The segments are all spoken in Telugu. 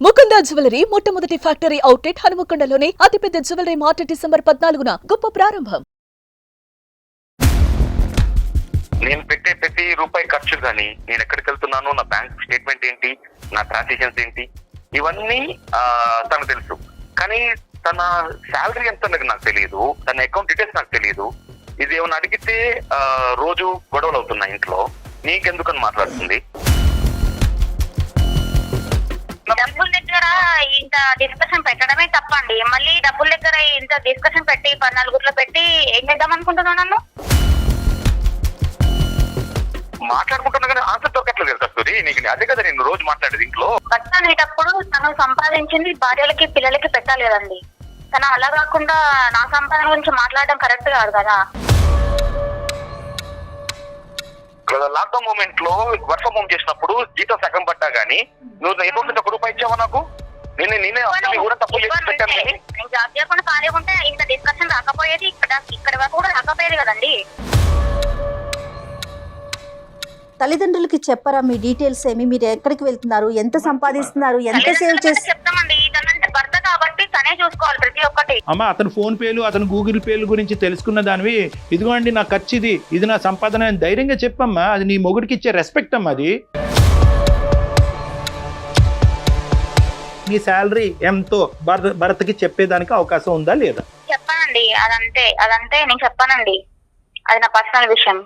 ముకుంద జ్యువెలరీ మొట్టమొదటి ఫ్యాక్టరీ అవుట్లెట్ హనుమకొండలోనే అతిపెద్ద జ్యువెలరీ మార్ట్ డిసెంబర్ 14న గొప్ప ప్రారంభం. నేను పెట్టే ప్రతి రూపాయి ఖర్చు కానీ నేను ఎక్కడికి వెళ్తున్నానో, నా బ్యాంక్ స్టేట్మెంట్ ఏంటి, నా ట్రాన్సాక్షన్స్ ఏంటి, ఇవన్నీ తనకు తెలుసు. కానీ తన శాలరీ ఎంత నాకు తెలియదు, తన అకౌంట్ డీటెయిల్స్ నాకు తెలియదు. ఇది ఏమైనా అడిగితే రోజు గొడవలు అవుతున్నాయి ఇంట్లో, నీకెందుకని మాట్లాడుతుంది. డబ్బుల దగ్గర ఇంత డిస్కషన్ పెట్టడమే తప్పండి. మళ్ళీ డబ్బుల దగ్గర ఇంత డిస్కషన్ పెట్టి 14 పెట్టి ఏం చేద్దాం అనుకుంటున్నాను? నన్ను మాట్లాడుకుంటున్నా కానీ ఆన్సర్ దొరకట్లేదు కదా కస్తూరి. నీకు అదే కదా నేను రోజు మాట్లాడేది ఇంట్లో. భర్త అనేటప్పుడు తను సంపాదించింది భార్యలకి పిల్లలకి పెట్టాలి కదండి. తను అలా కాకుండా నా సంపాదన గురించి మాట్లాడడం కరెక్ట్ కాదు కదా. లాక్డౌన్ మూమెంట్ లో వర్క్ ఫ్రమ్ హోమ్ చేసినప్పుడు జీతం సగం పడ్డా గానీ నువ్వు అకౌంట్ నుంచి 1 రూపాయి ఇచ్చావా నాకు? నేనే కూడా తప్పు పెట్టాను. నేను జాబ్ చేయకుండా ఖాళీ ఉంటే ఇంత డిస్కషన్ రాకపోయేది, ఇక్కడ వరకు కూడా రాకపోయేది కదండి. తల్లిదండ్రులకి చెప్పరా మీ డీటెయిల్స్ ఏమి, మీరు ఎక్కడికి వెళ్తున్నారు, ఎంత సంపాదిస్తున్నారు, ఎంత సేవ్ చేస్తారు? చెప్తామండి. ఇదంటే భర్త కాబట్టి తనే చూసుకోవాలి ప్రతి ఒక్కటి. అమ్మ, అతను ఫోన్ పేలు, అతను గూగుల్ పేలు గురించి తెలుసుకున్న దానివి, ఇదిగోండి నా ఖర్చు, ఇది నా సంపాదన అని ధైర్యంగా చెప్పమ్మా. అది నీ మొగుడికి ఇచ్చే రెస్పెక్ట్ అమ్మా. అది నీ శాలరీ ఎంతో భర్తకి చెప్పేదానికి అవకాశం ఉందా లేదా? చెప్పానండి. అదంతే నేను చెప్పానండి. అది నా పర్సనల్ విషయం.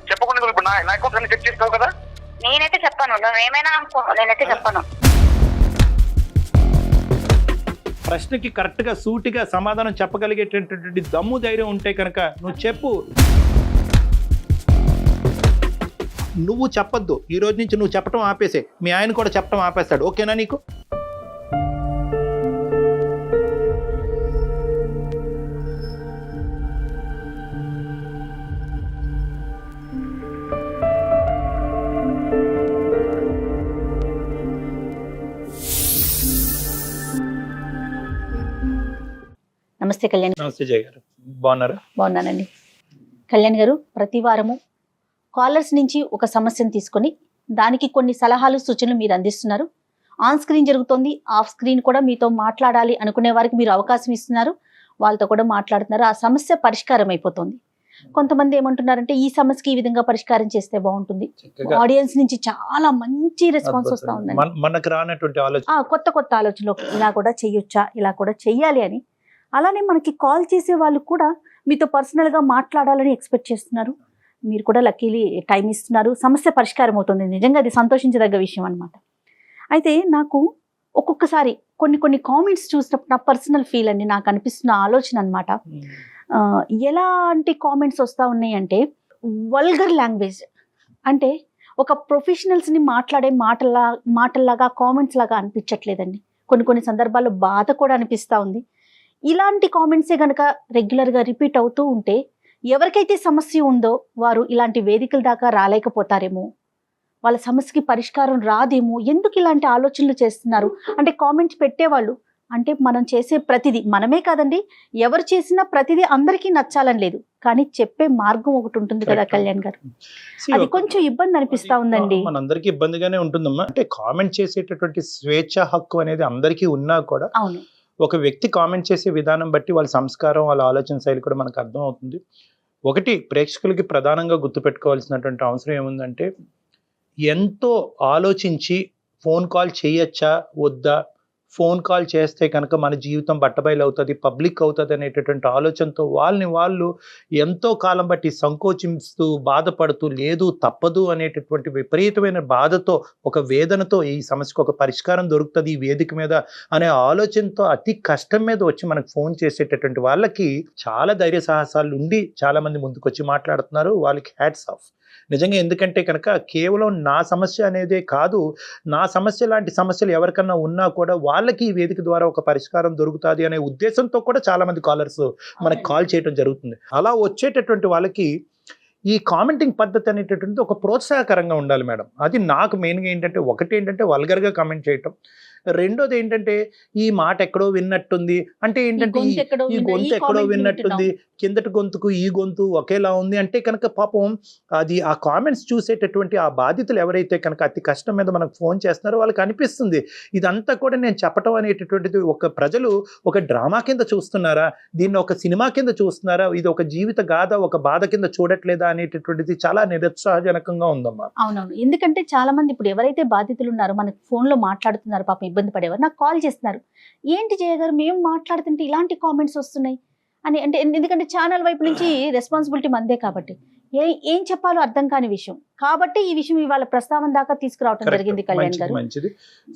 చెప్పకుండా ఇప్పుడు నా అకౌంట్ అన్ని చెక్ చేస్తావు కదా. నేనైతే చెప్పాను, నువ్వేమైనా అనుకో, నేనైతే చెప్పాను. ప్రశ్నకి కరెక్ట్గా సూటిగా సమాధానం చెప్పగలిగేటటువంటి దమ్ము ధైర్యం ఉంటే కనుక నువ్వు చెప్పు. నువ్వు చెప్పొద్దు. ఈ రోజు నుంచి నువ్వు చెప్పడం ఆపేసే, మీ ఆయన కూడా చెప్పడం ఆపేస్తాడు. ఓకేనా నీకు? నమస్తే కళ్యాణ్. నమస్తే జయ గారు, బాగున్నారా? బాగున్నానండి. కళ్యాణ్ గారు, ప్రతి వారము కాలర్స్ నుంచి ఒక సమస్యను తీసుకొని దానికి కొన్ని సలహాలు సూచనలు మీరు అందిస్తున్నారు. ఆన్ స్క్రీన్ జరుగుతుంది, ఆఫ్ స్క్రీన్ కూడా మీతో మాట్లాడాలి అనుకునే వారికి మీరు అవకాశం ఇస్తున్నారు, వాళ్ళతో కూడా మాట్లాడుతున్నారు. ఆ సమస్య పరిష్కారం అయిపోతుంది. కొంతమంది ఏమంటున్నారంటే ఈ సమస్యకి ఈ విధంగా పరిష్కారం చేస్తే బాగుంటుంది. ఆడియన్స్ నుంచి చాలా మంచి రెస్పాన్స్ వస్తూ ఉందండి. మనకు రానటువంటి ఆలోచన, కొత్త ఆలోచనలు, ఇలా కూడా చెయ్యొచ్చా, ఇలా కూడా చెయ్యాలి అని. అలానే మనకి కాల్ చేసే వాళ్ళు కూడా మీతో పర్సనల్గా మాట్లాడాలని ఎక్స్పెక్ట్ చేస్తున్నారు. మీరు కూడా లక్కీలీ టైం ఇస్తున్నారు, సమస్య పరిష్కారం అవుతుంది. నిజంగా అది సంతోషించదగ్గ విషయం అనమాట. అయితే నాకు ఒక్కొక్కసారి కొన్ని కామెంట్స్ చూసినప్పుడు నా పర్సనల్ ఫీల్ అండి, నాకు అనిపిస్తున్న ఆలోచన అనమాట. ఎలాంటి కామెంట్స్ వస్తూ ఉన్నాయి అంటే, వల్గర్ లాంగ్వేజ్, అంటే ఒక ప్రొఫెషనల్స్ని మాట్లాడే మాటల్లాగా కామెంట్స్ లాగా అనిపించట్లేదండి. కొన్ని సందర్భాల్లో బాధ కూడా అనిపిస్తూ ఉంది. ఇలాంటి కామెంట్సే కనుక రెగ్యులర్గా రిపీట్ అవుతూ ఉంటే ఎవరికైతే సమస్య ఉందో వారు ఇలాంటి వేదికల దాకా రాలేకపోతారేమో, వాళ్ళ సమస్యకి పరిష్కారం రాదేమో. ఎందుకు ఇలాంటి ఆలోచనలు చేస్తున్నారు అంటే, కామెంట్స్ పెట్టేవాళ్ళు అంటే మనం చేసే ప్రతిదీ, మనమే కాదండి, ఎవరు చేసినా ప్రతిదీ అందరికీ నచ్చాలని లేదు, కానీ చెప్పే మార్గం ఒకటి ఉంటుంది కదా కళ్యాణ్ గారు. అది కొంచెం ఇబ్బంది అనిపిస్తా ఉందండి. మనందరికీ ఇబ్బందిగానే ఉంటుందమ్మా. అంటే కామెంట్ చేసేటటువంటి స్వేచ్ఛ హక్కు అనేది అందరికీ ఉన్నా కూడా, అవును, ఒక వ్యక్తి కామెంట్ చేసే విధానం బట్టి వాళ్ళ సంస్కారం, వాళ్ళ ఆలోచన శైలి కూడా మనకు అర్థం అవుతుంది. ఒకటి ప్రేక్షకులకి ప్రధానంగా గుర్తుపెట్టుకోవాల్సినటువంటి అవసరం ఏముందంటే, ఎంతో ఆలోచించి ఫోన్ కాల్ చేయొచ్చా వద్దా, ఫోన్ కాల్ చేస్తే కనుక మన జీవితం బట్టబయలు అవుతుంది, పబ్లిక్ అవుతుంది అనేటటువంటి ఆలోచనతో వాళ్ళు ఎంతో కాలం బట్టి సంకోచిస్తూ బాధపడుతూ, లేదు తప్పదు అనేటటువంటి విపరీతమైన బాధతో, ఒక వేదనతో ఈ సమస్యకు ఒక పరిష్కారం దొరుకుతుంది ఈ వేదిక మీద అనే ఆలోచనతో అతి కష్టం మీద వచ్చి మనకు ఫోన్ చేసేటటువంటి వాళ్ళకి చాలా ధైర్య సాహసాలు ఉండి చాలా మంది ముందుకు వచ్చి మాట్లాడుతున్నారు. వాళ్ళకి హ్యాట్స్ ఆఫ్ నిజంగా. ఎందుకంటే కనుక కేవలం నా సమస్య అనేదే కాదు, నా సమస్య లాంటి సమస్యలు ఎవరికన్నా ఉన్నా కూడా వాళ్ళకి ఈ వేదిక ద్వారా ఒక పరిష్కారం దొరుకుతుంది అనే ఉద్దేశంతో కూడా చాలా మంది కాలర్స్ మనకి కాల్ చేయడం జరుగుతుంది. అలా వచ్చేటటువంటి వాళ్ళకి ఈ కామెంటింగ్ పద్ధతి అనేటటువంటిది ఒక ప్రోత్సాహకరంగా ఉండాలి మేడం. అది నాకు మెయిన్గా ఏంటంటే, ఒకటి ఏంటంటే వల్గర్గా కామెంట్ చేయటం, రెండోది ఏంటంటే ఈ మాట ఎక్కడో విన్నట్టుంది అంటే ఏంటంటే ఈ గొంతు ఎక్కడో విన్నట్టుంది, కిందటి గొంతుకు ఈ గొంతు ఒకేలా ఉంది అంటే కనుక పాపం అది ఆ కామెంట్స్ చూసేటటువంటి ఆ బాధితులు ఎవరైతే కనుక అతి కష్టం మీద మనకు ఫోన్ చేస్తున్నారో వాళ్ళకి అనిపిస్తుంది ఇదంతా కూడా నేను చెప్పటం అనేటటువంటిది ఒక ప్రజలు ఒక డ్రామా కింద చూస్తున్నారా, దీన్ని ఒక సినిమా కింద చూస్తున్నారా, ఇది ఒక జీవిత గాథ ఒక బాధ కింద చూడట్లేదా అనేటటువంటిది చాలా నిరుత్సాహజనకంగా ఉందమ్మా. అవునవును, ఎందుకంటే చాలా మంది ఇప్పుడు ఎవరైతే బాధితులు ఉన్నారో మనకు ఫోన్ లో మాట్లాడుతున్నారు, పాపం ఇబ్బంది పడేవారు నాకు కాల్ చేస్తున్నారు, ఏంటి జయ గారు మేము మాట్లాడుతుంటే ఇలాంటి కామెంట్స్ వస్తున్నాయి అని. అంటే ఎందుకంటే ఛానల్ వైపు నుంచి రెస్పాన్సిబిలిటీ మందే కాబట్టి ఏం చెప్పాలో అర్థం కాని విషయం కాబట్టి ఈ విషయం ఇవాళ ప్రస్తావన దాకా తీసుకురావడం జరిగింది కళ్యాణ్ గారు. మంచిది.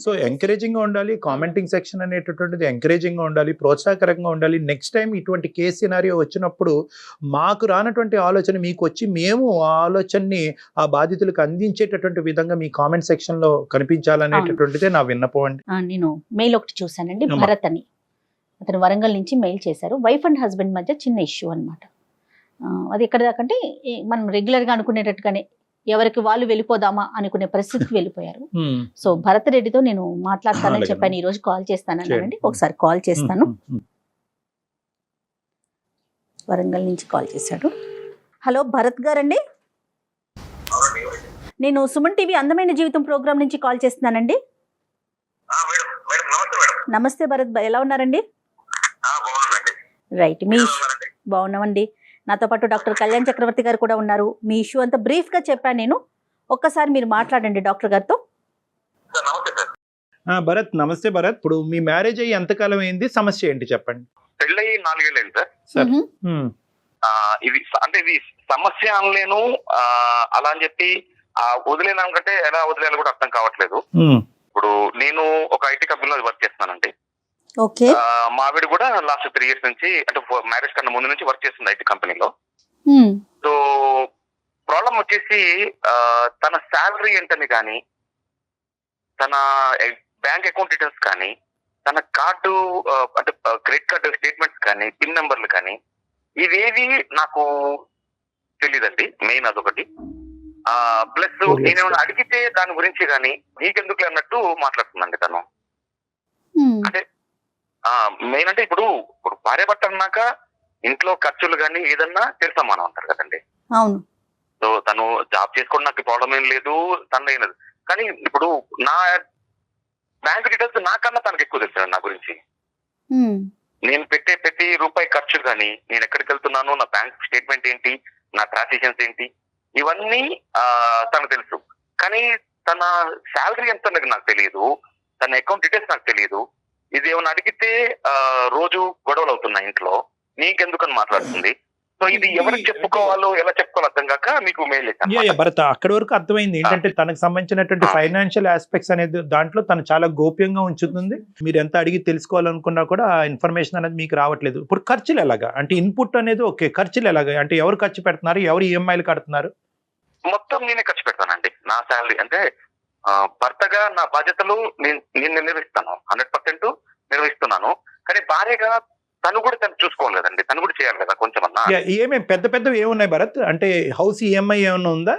సో ఎంకరేజింగ్ గా ఉండాలి, కామెంటింగ్ సెక్షన్ అనేటటువంటిది ఎంకరేజింగ్ గా ఉండాలి, ప్రోత్సాహకరంగా ఉండాలి. నెక్స్ట్ టైం ఇటువంటి కేసు సినారియో వచ్చినప్పుడు మాకు రానటువంటి ఆలోచన మీకు వచ్చి మేము ఆ ఆలోచనని ఆ బాధితులకు అందించేటటువంటి విధంగా మీ కామెంట్ సెక్షన్ లో కనిపించాలనేటటువంటిదే నా విన్నపం అండి. నేను మెయిల్ ఒకటి చూసానండి, భరత్ అని అతను వరంగల్ నుంచి మెయిల్ చేశారు. వైఫ్ అండ్ హస్బెండ్ మధ్య చిన్న ఇష్యూ అన్నమాట. అది ఎక్కడ దాకంటే మనం రెగ్యులర్ గా అనుకునేటట్టుగానే ఎవరికి వాళ్ళు వెళ్ళిపోదామా అనుకునే పరిస్థితికి వెళ్ళిపోయారు. సో భరత్ రెడ్డితో నేను మాట్లాడతానని చెప్పాను, ఈ రోజు కాల్ చేస్తానండి, ఒకసారి కాల్ చేస్తాను. వరంగల్ నుంచి కాల్ చేశాడు. హలో భరత్ గారండి, నేను సుమన్ టీవీ అందమైన జీవితం ప్రోగ్రామ్ నుంచి కాల్ చేస్తున్నానండి. నమస్తే భరత్, ఎలా ఉన్నారండి? రైట్, మీ బాగున్నామండి. నాతో పాటు డాక్టర్ కళ్యాణ్ చక్రవర్తి గారు కూడా ఉన్నారు. మీ ఇష్యూ అంతా బ్రీఫ్ గా చెప్పాను నేను, ఒక్కసారి మీరు మాట్లాడండి డాక్టర్ గారితో. భరత్ నమస్తే. భరత్, ఇప్పుడు మీ మ్యారేజ్ అయ్యి ఎంతకాలం అయింది, సమస్య ఏంటి చెప్పండి. పెళ్ళయి 4 ఏళ్ళు అయింది సార్. ఇది అంటే ఇది సమస్య అనలేను, అలా అని చెప్పి వదిలేదానికంటే ఎలా వదిలేయాలో కూడా అర్థం కావట్లేదు. ఇప్పుడు నేను ఒక ఐటీ కంపెనీలో వర్క్ చేస్తున్నానండి. మా ఆవిడ కూడా లాస్ట్ 3 years నుంచి అంటే మ్యారేజ్ కన్నా ముందు నుంచి వర్క్ చేస్తుంది ఐటీ కంపెనీలో. సో ప్రాబ్లం వచ్చేసి తన శాలరీ ఏంటని కానీ, తన బ్యాంక్ అకౌంట్ డీటెయిల్స్ కానీ, తన కార్డు అంటే క్రెడిట్ కార్డు స్టేట్మెంట్స్ కానీ, పిన్ నెంబర్లు కానీ ఇవేవి నాకు తెలియదండి. మెయిన్ అదొకటి. ప్లస్ నేనేమైనా అడిగితే దాని గురించి కానీ నీకెందుకు అన్నట్టు మాట్లాడుతుందండి తను. అంటే మెయిన్ అంటే ఇప్పుడు భార్య భర్త అన్నాక ఇంట్లో ఖర్చులు కానీ ఏదన్నా తెలుసమ్మా అంటారు కదండి. అవును. సో తను జాబ్ చేసుకోవడం నాకు ప్రాబ్లం ఏం లేదు, తను అయినది. కానీ ఇప్పుడు నా బ్యాంక్ డీటెయిల్స్ నాకన్నా తనకు ఎక్కువ తెలుసు నా గురించి. నేను పెట్టే ప్రతి రూపాయి ఖర్చు కానీ, నేను ఎక్కడికి వెళ్తున్నాను, నా బ్యాంక్ స్టేట్మెంట్ ఏంటి, నా ట్రాన్సాక్షన్స్ ఏంటి, ఇవన్నీ తనకు తెలుసు. కానీ తన శాలరీ ఎంత నాకు తెలియదు, తన అకౌంట్ డీటెయిల్స్ నాకు తెలియదు. ఇది ఏమైనా అడిగితే రోజు గొడవలు అవుతున్నాయి ఇంట్లో, నీకెందుకని మాట్లాడుతుంది. సో ఇది ఎవరికి చెప్పుకోవాలో ఎలా చెప్పుకోవాలో అర్థం కాక మీకు మెయిల్ చేశాను. భరత్, అక్కడి వరకు అర్థమైంది. ఏంటంటే తనకు సంబంధించినటువంటి ఫైనాన్షియల్ ఆస్పెక్ట్స్ అనేది దాంట్లో తను చాలా గోప్యంగా ఉంచుతుంది. మీరు ఎంత అడిగి తెలుసుకోవాలనుకున్నా కూడా ఆ ఇన్ఫర్మేషన్ అనేది మీకు రావట్లేదు. ఇప్పుడు ఖర్చులు ఎలాగా, అంటే ఇన్పుట్ అనేది ఓకే, ఖర్చులు ఎలాగా, అంటే ఎవరు ఖర్చు పెడుతున్నారు, ఎవరు ఈఎంఐలు కడుతున్నారు? మొత్తం నేనే ఖర్చు పెడతానండి. నా శాలరీ అంటే భర్తగా నా బాధ్యతలు నేను నిర్వహిస్తాను, 100% నిర్వహిస్తున్నాను. కానీ భార్యగా తను కూడా తను చూసుకోలేదండి, తను కూడా చేయాలి కదా కొంచెం అన్నా. ఏమేమి పెద్ద పెద్దవి ఏమున్నాయి భరత్? అంటే హౌస్ ఈఎంఐ ఏమైనా ఉందా,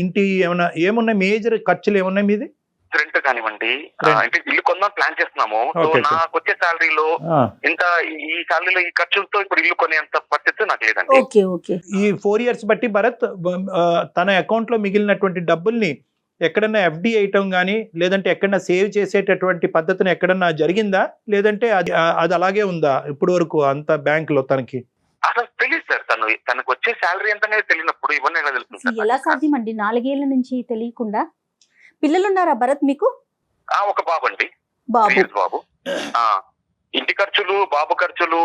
ఇంటి ఏమైనా ఏమున్నాయి, మేజర్ ఖర్చులు ఏమున్నాయి మీది? రెంట్ కానివ్వండి, అంటే ఇల్లు కొందాం ప్లాన్ చేస్తున్నాము. సో నాకు వచ్చే శాలరీలో ఇంత, ఈ శాలరీలో ఈ ఖర్చులతో ఇప్పుడు ఇల్లు కొనేంత పరిస్థితి నాకు లేదండి. ఈ 4 years బట్టి భరత్ తన అకౌంట్ లో మిగిలినటువంటి డబ్బుల్ని ఎక్కడన్నా ఎఫ్డి వేయటం కానీ, లేదంటే ఎక్కడన్నా సేవ్ చేసేటటువంటి పద్ధతిని ఎక్కడన్నా జరిగిందా, లేదంటే అది అలాగే ఉందా ఇప్పుడు వరకు అంత బ్యాంక్ లో తనకి? అసలు తెలియదు సార్, తనకు వచ్చే శాలరీ ఎంత తెలియనప్పుడు ఇవన్నీ ఎలా తెలుస్తుంది? ఎలా సాధ్యం అండి 4 ఏళ్ల నుంచి తెలియకుండా? పిల్లలు ఉన్నారా భరత్ మీకు? ఒక బాబు అండి, బాబు. ఇంటి ఖర్చులు, బాబు ఖర్చులు,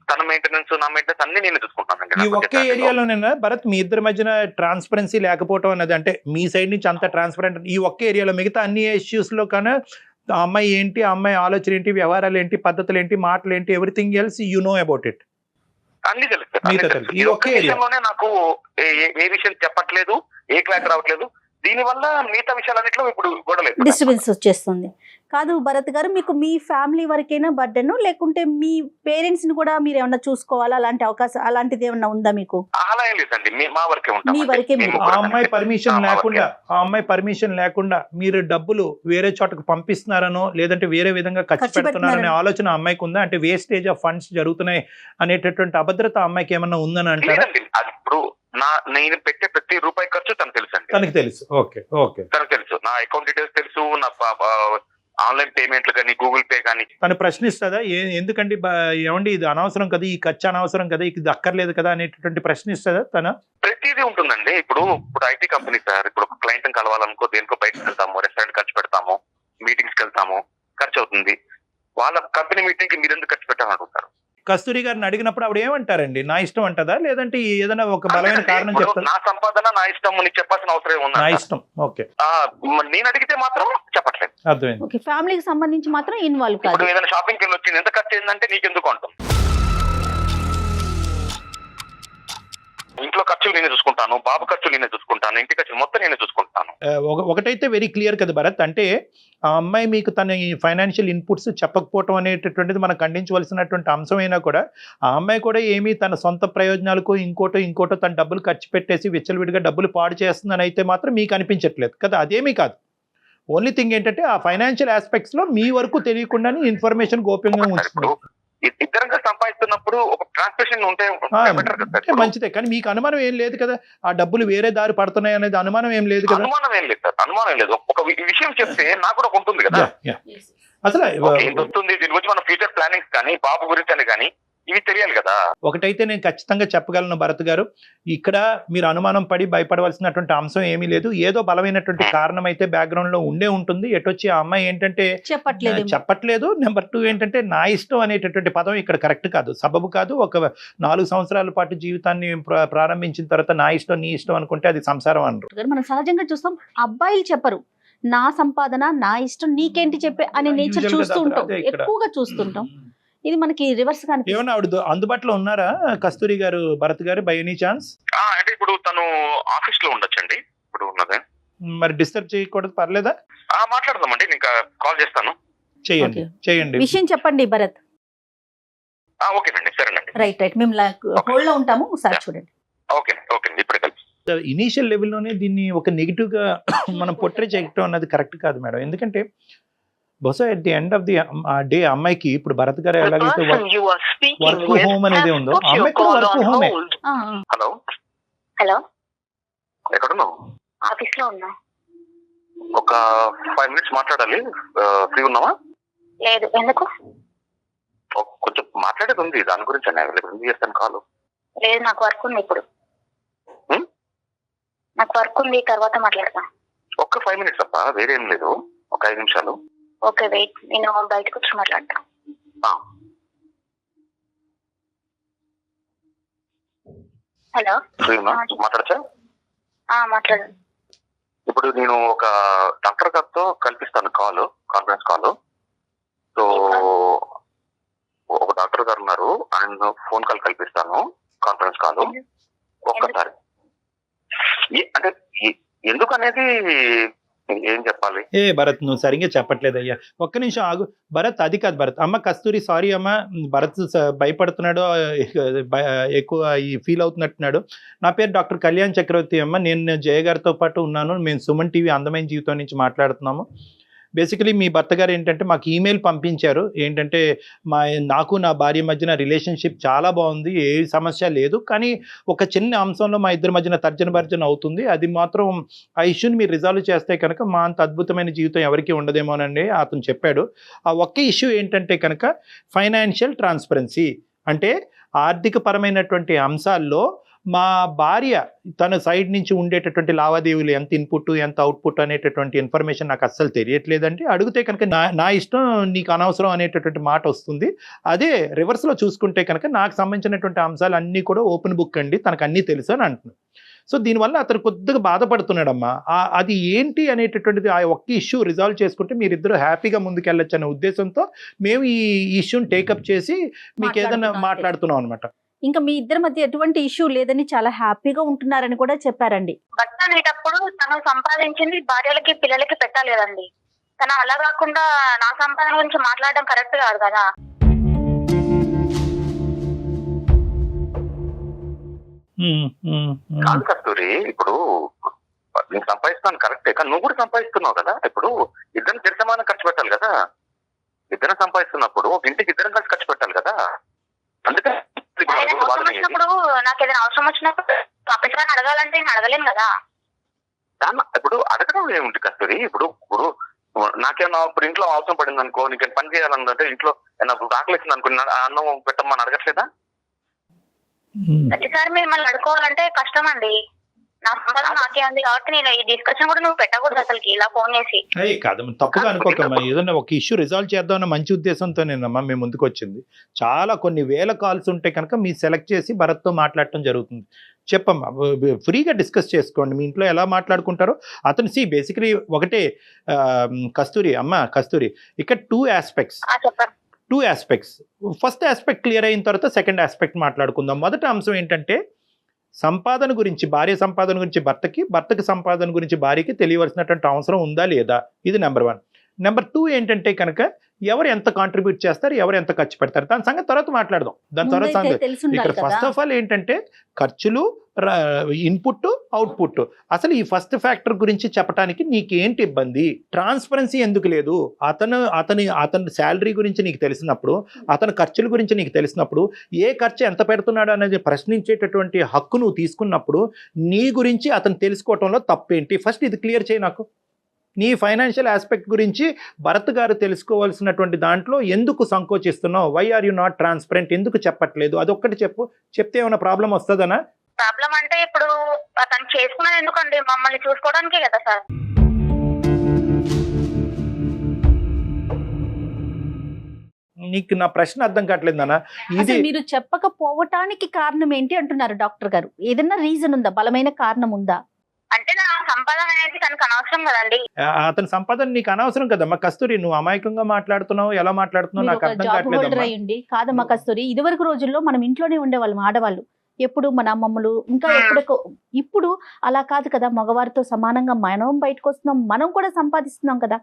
తన మెయింటెనెన్స్, నా మెయింటెనెన్స్ అన్ని నేను చూసుకుంటాను. ఈ ఒకే ఏరియాలోనేనా భరత్ మీ ఇద్దరి మధ్యన ట్రాన్స్పరెన్సీ లేకపోవడం అనేది? అంటే మీ సైడ్ నుంచి అంత ట్రాన్స్పరెంట్ ఈ ఒకే ఏరియాలో, మిగతా అన్ని ఇష్యూస్ లో కన్నా ఆ అమ్మాయి ఏంటి, ఆ అమ్మాయి ఆలోచన ఏంటి, వ్యవహారాలు ఏంటి, పద్ధతులు ఏంటి, మాటలు ఏంటి, everything else you know about it? అన్ని తెలుసు. ఈ ఒక్క విషయంలోనే నాకు ఏ విషయం చెప్పట్లేదు, ఏ క్లాక్ రావట్లేదు. దీనివల్ల మిగతా విషయాలన్నిట్లో ఇప్పుడు గొడవలేదు, డిస్టర్బెన్స్ వచ్చేస్తుంది. కాదు భరత్ గారు, మీకు మీ ఫ్యామిలీ వరకైనా బర్డెన్, లేకుంటే మీ పేరెంట్స్ ని కూడా మీరు ఏమన్నా చూసుకోవాలా, అలాంటి అవకాశం అలాంటిది ఏమన్నా ఉందా మీకు? అలా ఏం లేదండి, మా వరకే ఉంటాం. మీ వరకే మీరు. ఆ అమ్మాయి పర్మిషన్ లేకుండా మీరు డబ్బులు వేరే చోటకు పంపిస్తున్నారనో లేదంటే వేరే విధంగా ఖర్చు పెడుతున్నారనే ఆలోచన ఆ అమ్మాయికి ఉందా? అంటే వేస్టేజ్ ఆఫ్ ఫండ్స్ జరుగుతున్నాయి అనేటటువంటి అభద్రత ఆ అమ్మాయికి ఏమన్నా ఉందని అంటారా? అది ఇప్పుడు నేను పెట్టే ప్రతి రూపాయి ఖర్చు తనకు తెలుసు అండి. తనకు తెలుసు. ఓకే. తనకు తెలుసు, నా అకౌంట్ డీటెయిల్స్ తెలుసు, నా ఆన్లైన్ పేమెంట్లు కానీ గూగుల్ పే కానీ. తను ప్రశ్నిస్తుందా ఎందుకండి ఏమండి ఇది అనవసరం కదా, ఈ ఖర్చు అనవసరం కదా, ఇది దక్కర్లేదు కదా అనేటటువంటి ప్రశ్నిస్తుందా తన? ప్రతిదీ ఉంటుందండి. ఇప్పుడు ఐటీ కంపెనీ సార్, ఇప్పుడు ఒక క్లయింట్ కలవాలనుకో దేనికో బయటకు వెళ్తాము, రెస్టారెంట్ ఖర్చు పెడతాము, మీటింగ్స్కి వెళ్తాము, ఖర్చు అవుతుంది. వాళ్ళ కంపెనీ మీటింగ్ కి మీరు ఎందుకు ఖర్చు పెట్టాలని అడుగుతారు. కస్తూరి గారిని అడిగినప్పుడు ఆవిడ ఏమంటారండి? నా ఇష్టం అంటదా లేదంటే ఏదైనా ఒక బలమైన కారణం చెప్తారు? నా సంపాదన నా ఇష్టం, నీకు చెప్పాల్సిన అవసరం ఉంది. నా ఇష్టం. ఓకే. నేను అడిగితే మాత్రం చెప్పట్లేదు. అర్థమైంది. ఓకే, ఫ్యామిలీకి సంబంధించి మాత్రం ఇన్వాల్వ్ కాదు. ఇప్పుడు ఏదైనా షాపింగ్కి వెళ్ళి వచ్చింది, ఎంత ఖర్చు అయిందంటే నీకెందుకు అంటాం. ఇంట్లో ఖర్చులు నేనే చూసుకుంటాను, బాబు ఖర్చులు నేనే చూసుకుంటాను, ఇంటి ఖర్చులు మొత్తం నేనే చూసుకుంటాను. ఒకటైతే వెరీ క్లియర్ కదా భరత్, అంటే ఆ అమ్మాయి మీకు తన ఫైనాన్షియల్ ఇన్పుట్స్ చెప్పకపోవటం అనేటటువంటిది మనం ఖండించవలసినటువంటి అంశమైనా కూడా ఆ అమ్మాయి కూడా ఏమీ తన సొంత ప్రయోజనాలకు ఇంకోటో తన డబ్బులు ఖర్చు పెట్టేసి విచ్చలవిడిగా డబ్బులు పాడు చేస్తుందని అయితే మాత్రం మీకు అనిపించట్లేదు కదా? అదేమీ కాదు. ఓన్లీ థింగ్ ఏంటంటే ఆ ఫైనాన్షియల్ ఆస్పెక్ట్స్ లో మీ వరకు తెలియకుండానే ఇన్ఫర్మేషన్ గోప్యంగా ఉంచుతుంది. ఇద్దరంగా సంపాదిస్తున్నప్పుడు ఒక ట్రాన్స్మిషన్ ఉంటే మంచిదే, కానీ మీకు అనుమానం ఏం లేదు కదా ఆ డబ్బులు వేరే దారి పడుతున్నాయి అనేది? అనుమానం ఏం లేదు కదా? అనుమానం ఏం లేదు సార్, అనుమానం లేదు. ఒక విషయం చెప్తే నాకు కూడా ఉంటుంది కదా అసలు ఎంత వస్తుంది, దీని గురించి మన ఫ్యూచర్ ప్లానింగ్స్ కానీ బాబు గురించి అని కానీ ఇవి తెలియాలి కదా. ఒకటైతే నేను ఖచ్చితంగా చెప్పగలను భరత్ గారు, ఇక్కడ మీరు అనుమానం పడి భయపడవలసినటువంటి అంశం ఏమీ లేదు. ఏదో బలమైనటువంటి కారణం అయితే బ్యాక్గ్రౌండ్ లో ఉంటుంది. ఎటొచ్చి ఆ అమ్మాయి ఏంటంటే చెప్పట్లేదు. నెంబర్ 2 ఏంటంటే నా ఇష్టం అనేటటువంటి పదం ఇక్కడ కరెక్ట్ కాదు, సబబు కాదు. ఒక 4 సంవత్సరాల పాటు జీవితాన్ని ప్రారంభించిన తర్వాత నా ఇష్టం నీ ఇష్టం అనుకుంటే అది సంసారం అనరు. మనం సహజంగా చూస్తాం, అబ్బాయిలు చెప్పరు నా సంపాదన నా ఇష్టం నీకేంటి చెప్పే అనే నేచర్ చూస్తుంటాం, ఎక్కువగా చూస్తుంటాం. ఇది మనకి రివర్స్ గా ఏమన్నా ఆవిడ అందుబాటులో ఉన్నారా కస్తూరి గారు, భరత్ గారు బై ఎనీ ఛాన్స్? అంటే ఇప్పుడు తను ఆఫీస్ లో ఉండొచ్చండి ఇప్పుడు ఉన్నదే. మరి డిస్టర్బ్ చేయకూడదు, పర్లేదా? మాట్లాడదామండి, ఇంకా కాల్ చేస్తాను. చేయండి విషయం చెప్పండి భరత్. ఓకేనండి, సరేనండి. రైట్ మేము హోల్డ్ లో ఉంటాము, ఒకసారి చూడండి. ఓకే ఇప్పుడే కలిసి. ఇనీషియల్ లెవెల్లోనే దీన్ని ఒక నెగిటివ్ గా మనం పొట్రే చేయటం అన్నది కరెక్ట్ కాదు మేడం. ఎందుకంటే బహుశా at the end of the day అమ్మాయికి ఇప్పుడు భరత్ గారు ఎలాగైతే వర్క్ హోమ్ అనేది ఉందో అమ్మాయికి వర్క్ హోమే. హలో ఎక్కడున్నావు? ఆఫీస్ లో ఉన్నా. ఒక 5 minutes మాట్లాడాలి, ఫ్రీ ఉన్నావా? లేదు, ఎందుకు? కొంచెం మాట్లాడేది ఉంది, దాని గురించి ఎందుకు చేస్తాను కాల్? లేదు, నాకు వర్క్ ఉంది ఇప్పుడు. నాకు వర్క్ ఉంది, తర్వాత మాట్లాడతా. ఒక్క 5 minutes అప్ప, వేరేం లేదు, ఒక 5 నిమిషాలు. ఓకే వెయిట్, నేను బయటకు వచ్చి మాట్లాడతా. హలో, మాట్లాడచ్చా? మాట్లాడు. ఇప్పుడు నేను ఒక డాక్టర్ గారితో కల్పిస్తాను కాన్ఫరెన్స్ కాల్. సో ఒక డాక్టర్ గారు ఉన్నారు, ఆయన ఫోన్ కాల్ కల్పిస్తాను, కాన్ఫరెన్స్ కాల్. ఒక్కసారి అంటే ఎందుకు అనేది ఏం చెప్పాలి? భరత్ నువ్వు సరిగ్గా చెప్పట్లేదు అయ్యా, ఒక్క నిమిషం ఆగు భరత్. అది కాదు భరత్. అమ్మ కస్తూరి సారీ అమ్మ, భరత్ భయపడుతున్నాడు, ఎక్కువ ఫీల్ అవుతున్నట్టున్నాడు. నా పేరు డాక్టర్ కళ్యాణ్ చక్రవర్తి అమ్మ, నేను జయ గారితో పాటు ఉన్నాను. మేము సుమన్ టీవీ అందమైన జీవితం నుంచి మాట్లాడుతున్నాము. బేసికలీ మీ భర్త గారు ఏంటంటే మాకు ఈమెయిల్ పంపించారు, ఏంటంటే నాకు నా భార్య మధ్యన రిలేషన్షిప్ చాలా బాగుంది, ఏ సమస్య లేదు, కానీ ఒక చిన్న అంశంలో మా ఇద్దరి మధ్యన తర్జన భర్జన అవుతుంది. అది మాత్రం ఆ ఇష్యూని మీరు రిజాల్వ్ చేస్తే కనుక మా అంత అద్భుతమైన జీవితం ఎవరికి ఉండదేమోనండి అతను చెప్పాడు. ఆ ఒక్క ఇష్యూ ఏంటంటే కనుక ఫైనాన్షియల్ ట్రాన్స్పరెన్సీ, అంటే ఆర్థిక పరమైనటువంటి అంశాల్లో మా భార్య తన సైడ్ నుంచి ఉండేటటువంటి లావాదేవీలు, ఎంత ఇన్పుట్ ఎంత అవుట్పుట్ అనేటటువంటి ఇన్ఫర్మేషన్ నాకు అస్సలు తెలియట్లేదండి. అడిగితే కనుక నా ఇష్టం నీకు అనవసరం అనేటటువంటి మాట వస్తుంది. అదే రివర్స్లో చూసుకుంటే కనుక నాకు సంబంధించినటువంటి అంశాలు అన్నీ కూడా ఓపెన్ బుక్ అండి, తనకు అన్నీ తెలుసు అని అంటున్నాను. సో దీనివల్ల అతను కొద్దిగా బాధపడుతున్నాడమ్మా. అది ఏంటి అనేటటువంటిది ఆ ఒక్క ఇష్యూ రిజాల్వ్ చేసుకుంటే మీరిద్దరు హ్యాపీగా ముందుకెళ్ళొచ్చు అనే ఉద్దేశంతో మేము ఈ ఇష్యూని టేకప్ చేసి మీకు ఏదైనా మాట్లాడుతున్నాం అనమాట. ఇంకా మీ ఇద్దరి మధ్య ఎటువంటి ఇష్యూ లేదని చాలా హ్యాపీగా ఉంటున్నారని కూడా చెప్పారండి. భర్త అనేటప్పుడు తను సంపాదించింది భార్యలకి పిల్లలకి పెట్టాలి కదండి. కానీ అలా కాకుండా నా సంపాదన గురించి మాట్లాడడం కరెక్ట్ కాదు కదా. కాదు కస్తూరి, ఇప్పుడు నేను సంపాదిస్తున్నాను కరెక్టే, కానీ నువ్వు కూడా సంపాదిస్తున్నావు కదా. ఇప్పుడు ఇద్దరు సమానం ఖర్చు పెట్టాలి కదా. ఇద్దరు సంపాదిస్తున్నప్పుడు ఒక ఇంటికి ఇద్దరం కలిసి ఖర్చు పెట్టాలి కదా. అందుకని అవసరం వచ్చినప్పుడు నాకు ఏదైనా అవసరం వచ్చినప్పుడు పంపించడానికి అడగాలంటే నేను అడగలేను కదా. ఇప్పుడు అడగడం ఏముంది కస్తూరి, ఇప్పుడు నాకేమన్నా ఇప్పుడు ఇంట్లో అవసరం పడింది అనుకో, నీకు పని చేయాలంటే ఇంట్లో నాకు ఆకలిస్తుంది అనుకో, అన్నం పెట్టమని అడగట్లేదా? ప్రతిసారి మిమ్మల్ని అడుకోవాలంటే కష్టం అండి. నా సంపాదన నాకే ఉంది కాబట్టి నేను ఈ డిస్కషన్ కూడా నువ్వు పెట్టకూడదు అసలుకి ఇలా ఫోన్ చేసి. కాదు, తప్పుగా అనుకోకమ్మా. ఏదైనా ఒక ఇష్యూ రిజాల్వ్ చేద్దామన్న మంచి ఉద్దేశంతోనేనమ్మా మేము ముందుకు వచ్చింది. చాలా కొన్ని వేల కాల్స్ ఉంటే కనుక మీ సెలెక్ట్ చేసి భరత్తో మాట్లాడటం జరుగుతుంది. చెప్పమ్మా, ఫ్రీగా డిస్కస్ చేసుకోండి. మీ ఇంట్లో ఎలా మాట్లాడుకుంటారో అతను బేసికలీ ఒకటే కస్తూరి, కస్తూరి, ఇక్కడ two aspects. First aspect clear అయిన తర్వాత సెకండ్ ఆస్పెక్ట్ మాట్లాడుకుందాం. మొదటి అంశం ఏంటంటే సంపాదన గురించి, భార్య సంపాదన గురించి భర్తకి సంపాదన గురించి భార్యకి తెలియవలసినటువంటి అవసరం ఉందా లేదా, ఇది నెంబర్ 1. నెంబర్ 2 ఏంటంటే కనుక ఎవరు ఎంత కాంట్రిబ్యూట్ చేస్తారు, ఎవరు ఎంత ఖర్చు పెడతారు, దాని సంగతి తర్వాత మాట్లాడదాం. దాని తర్వాత సంగతి ఇక్కడ ఫస్ట్ ఆఫ్ ఆల్ ఏంటంటే ఖర్చులు, ఇన్పుట్, అవుట్పుట్. అసలు ఈ ఫస్ట్ ఫ్యాక్టర్ గురించి చెప్పడానికి నీకేంటి ఇబ్బంది? ట్రాన్స్పరెన్సీ ఎందుకు లేదు? అతని శాలరీ గురించి నీకు తెలిసినప్పుడు, అతని ఖర్చుల గురించి నీకు తెలిసినప్పుడు, ఏ ఖర్చు ఎంత పెడుతున్నాడు అనేది ప్రశ్నించేటటువంటి హక్కు నువ్వు తీసుకున్నప్పుడు నీ గురించి అతను తెలుసుకోవటంలో తప్పేంటి? ఫస్ట్ ఇది క్లియర్ చేయి నాకు. నీ ఫైనాన్షియల్ ఆస్పెక్ట్ గురించి భరత్ గారు తెలుసుకోవాల్సినటువంటి దాంట్లో ఎందుకు సంకోచిస్తున్నావు? Why are you not transparent? ఎందుకు చెప్పట్లేదు? అదొక్కటి చెప్పు. చెప్తే ఏమైనా ప్రాబ్లం వస్తుందనా? ప్రాబ్లం అంటే ఇప్పుడు అతను చేసుకున్నది ఎందుకండి? మమ్మల్ని చూసుకోవడానికే కదా సార్. నీకు నా ప్రశ్న అర్థం కావట్లేదు నాన్న. ఇది మీరు చెప్పకపోవటానికి కారణం ఏంటి అంటున్నారు డాక్టర్ గారు. ఏదైనా రీజన్ ఉందా? బలమైన కారణం ఉందా? అంటే నా సంపాదన అనేది తనకు అనవసరం కదండి. అతని సంపాదన నీకు అనవసరం కదమ్మా కస్తూరి. నువ్వు అమాయకంగా మాట్లాడుతున్నావు, ఎలా మాట్లాడుతున్నావు నాకు అర్థం కావట్లేదు. కాదమ్మా కస్తూరి, ఇదివరకు రోజుల్లో మనం ఇంట్లోనే ఉండేవాళ్ళం ఆడవాళ్ళు. ఎప్పుడు మన అమ్మమ్మలు ఇంకా ఇప్పుడు అలా కాదు కదా. మగవారితో సమానంగా మనం బయటకు వస్తున్నాం, మనం కూడా సంపాదిస్తున్నాం కదా.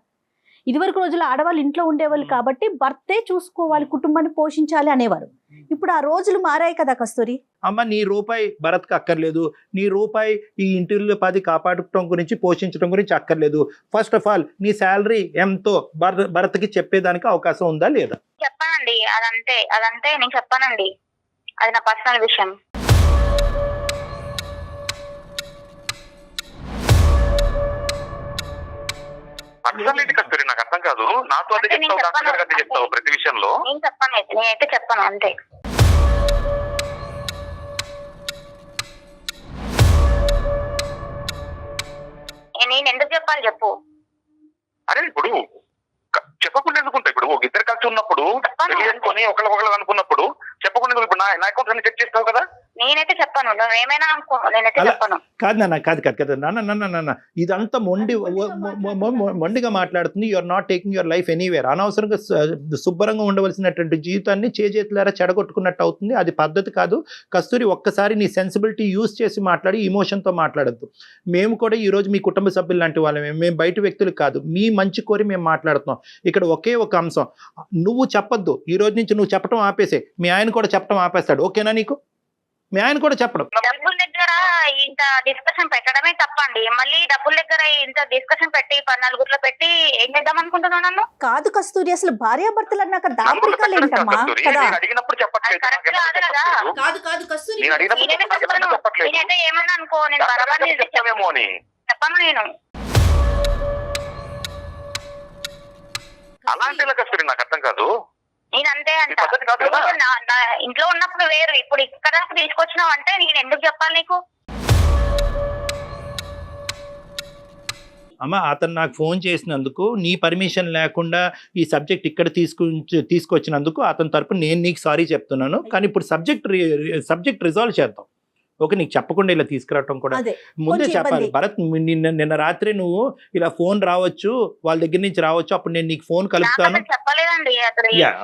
ఇదివరకు రోజుల్లో ఆడవాళ్ళు ఇంట్లో ఉండేవాళ్ళు కాబట్టి భర్తే చూసుకోవాలి, కుటుంబాన్ని పోషించాలి అనేవారు. ఇప్పుడు ఆ రోజులు మారాయి కదా కస్తూరి. అమ్మ, నీ రూపాయి భరత్కి అక్కర్లేదు, నీ రూపాయి ఈ ఇంటిలో 10 కాపాడటం గురించి, పోషించడం గురించి అక్కర్లేదు. ఫస్ట్ ఆఫ్ ఆల్ నీ శాలరీ ఎంతో భరత్కి చెప్పేదానికి అవకాశం ఉందా లేదా? చెప్పానండి, అదంతే నేను చెప్పానండి. అది నా పర్సనల్ విషయం. పర్సనల్ కస్తూరి, నాకు అర్థం కాదు. నాతో అదే చెప్తావు, డాక్టర్ గారు చెప్తావు ప్రతి విషయంలో. నేను చెప్పాను, నేనైతే చెప్పాను అంతే. నేను ఎందుకు చెప్పాలి చెప్పు? అరే ఇప్పుడు చెప్పకుండా ఎందుకుంటా? ఇప్పుడు ఒక ఇద్దరు కలిసి ఉన్నప్పుడు అనుకుని ఒకళ్ళు అనుకున్నప్పుడు చెప్పకుండా ఇప్పుడు నా అకౌంట్స్ అన్ని చెక్ చేస్తావు కదా. నేనైతే చెప్పాను, నువ్వేమైనా అనుకో, నేనైతే చెప్పాను. కాదు నాన్న, కాదు నాన్న, ఇదంతా మొండిగా మాట్లాడుతుంది. You're not taking your life anywhere. అనవసరంగా శుభ్రంగా ఉండవలసినటువంటి జీవితాన్ని చేతులారా చెడగొట్టుకున్నట్టు అవుతుంది. అది పద్ధతి కాదు కస్తూరి. ఒక్కసారి నీ సెన్సిబిలిటీ యూజ్ చేసి మాట్లాడి, ఇమోషన్తో మాట్లాడద్దు. మేము కూడా ఈరోజు మీ కుటుంబ సభ్యులు లాంటి వాళ్ళమే, మేము బయట వ్యక్తులు కాదు. మీ మంచి కోరి మేము మాట్లాడుతున్నాం. ఇక్కడ ఒకే ఒక అంశం, నువ్వు చెప్పొద్దు. ఈ రోజు నుంచి నువ్వు చెప్పడం ఆపేసే, మీ ఆయన కూడా చెప్పడం ఆపేస్తాడు. ఓకేనా నీకు? మీ ఆయన కూడా చెప్పడం. డబ్బుల దగ్గర ఇంత డిస్కషన్ పెట్టడమే తప్పండి. మళ్ళీ డబ్బుల దగ్గర ఇంత డిస్కషన్ పెట్టి 14 పెట్టి ఏం చేద్దాం అనుకుంటున్నాను నన్ను? కాదు కస్తూరి, అసలు భార్యాభర్తలు అన్నాక దాపరికాలు ఏంటమ్మా కదా. అడిగినప్పుడు చెప్పట్లేదు. కాదు కస్తూరి, నేనైతే ఏమన్నా అనుకో, నేను బరాబర్ చెప్పను. నేను అలాంటి కస్తూరి, నాకు అర్థం కాదు. నేను అంతే అంట. ఇంట్లో ఉన్నప్పుడు వేరు, ఇప్పుడు ఇక్కడ తీసుకొచ్చినావు అంటే నేను ఎందుకు చెప్పాలి నీకు? అమ్మ, అతను నాకు ఫోన్ చేసినందుకు, నీ పర్మిషన్ లేకుండా ఈ సబ్జెక్ట్ ఇక్కడ తీసుకొచ్చినందుకు అతని తరపున నేను నీకు సారీ చెప్తున్నాను. కానీ ఇప్పుడు సబ్జెక్ట్ రిజాల్వ్ చేద్దాం. ఓకే, నీకు చెప్పకుండా ఇలా తీసుకురావటం కూడా ముందే చెప్పాలి. భరత్, నిన్న రాత్రి నువ్వు ఇలా ఫోన్ రావచ్చు, వాళ్ళ దగ్గర నుంచి రావచ్చు, అప్పుడు నేను నీకు ఫోన్ కలుపుతాను.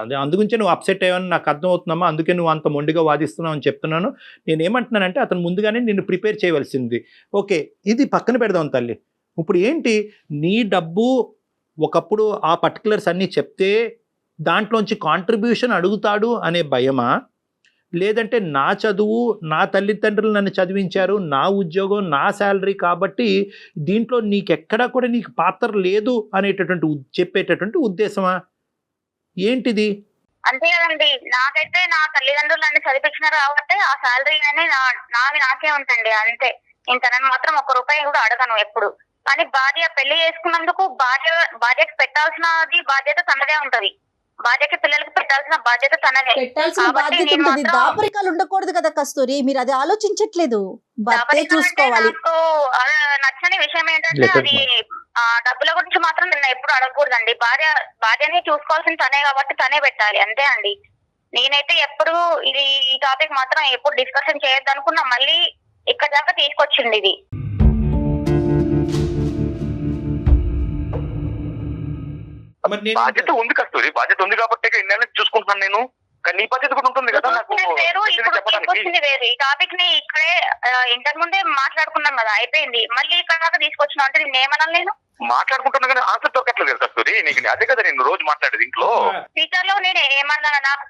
అదే అందుగురించి నువ్వు అప్సెట్ అయ్యావని నాకు అర్థం అవుతున్నామా. అందుకే నువ్వు అంత మొండిగా వాదిస్తున్నావు అని చెప్తున్నాను. నేను ఏమంటున్నానంటే అతను ముందుగానే నిన్ను ప్రిపేర్ చేయవలసింది. ఓకే, ఇది పక్కన పెడదాం తల్లి. ఇప్పుడు ఏంటి, నీ డబ్బు ఒకప్పుడు ఆ పర్టికులర్స్ అన్నీ చెప్తే దాంట్లోంచి కాంట్రిబ్యూషన్ అడుగుతాడు అనే భయమా, లేదంటే నా చదువు, నా తల్లిదండ్రులు నన్ను చదివించారు, నా ఉద్యోగం, నా శాలరీ కాబట్టి దీంట్లో నీకెక్కడా కూడా నీకు పాత్ర లేదు అనేటటువంటి చెప్పేటటువంటి ఉద్దేశమా ఏంటిది? అంతే కదండి. నాకైతే నా తల్లిదండ్రులు నన్ను చదివించినారు కాబట్టి ఆ శాలరీ అని నాకే ఉంటుంది అంతే. నేను తనని మాత్రం 1 రూపాయి కూడా అడగను ఎప్పుడు. కానీ భార్య పెళ్లి చేసుకున్నందుకు భార్యకి పెట్టాల్సినది బాధ్యత తనదే ఉంటది. భార్యకి పిల్లలకి పెట్టాల్సిన బాధ్యత తనదే. పెట్టాల్సిన కాబట్టి బాధ్యత నేను ఉంటుంది. మాత్రం దాపరికాలు ఉండకూడదు కదా కస్తూరి, మీరు అది ఆలోచించట్లేదు. భర్తే దాపరికం అంటే చూసుకోవాలి. నాకు నచ్చని విషయం ఏంటంటే Let it అది డబ్బుల గురించి మాత్రం నిన్న ఎప్పుడు అడగకూడదండి. భార్యని చూసుకోవాల్సిన తనే కాబట్టి తనే పెట్టాలి అంతే అండి. నేనైతే ఎప్పుడు ఈ టాపిక్ మాత్రం ఎప్పుడు డిస్కషన్ చేయొద్దు అనుకున్నా, మళ్ళీ ఇక్కడ దాకా తీసుకొచ్చింది ఇది. బాధ్యత ఉంది కస్తూరి, బాధ్యత ఉంది కాబట్టి ఇన్నేళ్ళ చూసుకుంటున్నాను నేను. కానీ నీ బాధ్యత కూడా ఉంటుంది కదా నాకు వేరు, ఇప్పుడు చెప్పడానికి. తీసుకొచ్చింది వేరు. ఈ టాపిక్ ని ఇక్కడే ఇంతకు ముందే మాట్లాడుకున్నాం కదా, అయిపోయింది. మళ్ళీ ఇక్కడ దాకా తీసుకొచ్చినా అంటే నేను ఏమన్నా నేను మాట్లాడుకుంటున్నా కానీ ఆన్సర్ దొరకట్లేదు కదా కస్తూరి. నీకు అదే కదా నేను రోజు మాట్లాడేది ఇంట్లో. ఫ్యూచర్ లో నేను ఏమన్నా నాకు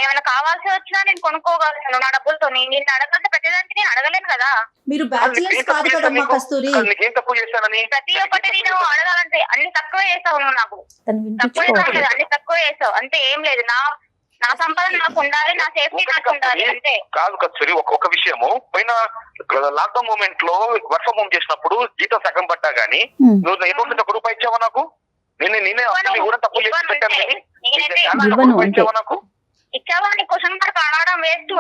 ఏమైనా కావాల్సి వచ్చినా నేను కొనుక్కోగలను నా డబ్బులతో. నిన్ను అడగంటే ప్రతిదానికి నేను అడగలేను కదా. మీరు బ్యాచిలర్స్ కాదు కదమ్మా కస్తూరి. నీకేం తక్కువ చేశానని? ప్రతి ఒక్కటి నేను అడగాలంటే అన్ని తక్కువ చేసావు నువ్వు. నాకు తను తక్కువ వినిపించుకోవట్లేదు. అన్ని తక్కువ చేసావు అంతే, ఏం లేదు. నా సంపాదన నాకు ఉండాలి, నా సేఫ్టీ నాకు ఉండాలి అంతే. కాదు కస్తూరి, ఒక విషయము పోయిన లాక్డౌన్ మూమెంట్ లో వర్క్ ఫ్రమ్ హోమ్ చేసినప్పుడు జీతం సగం పడ్డా గానీ నువ్వు ఎటువంటి 1 రూపాయి ఇచ్చావా నాకు? నేనే కూడా తప్పు చేసి పెట్టాను కానీ ఇచ్చావా నాకు? ఇచ్చావా అని క్వశ్చన్ మార్క్ అడగడం వేస్ట్.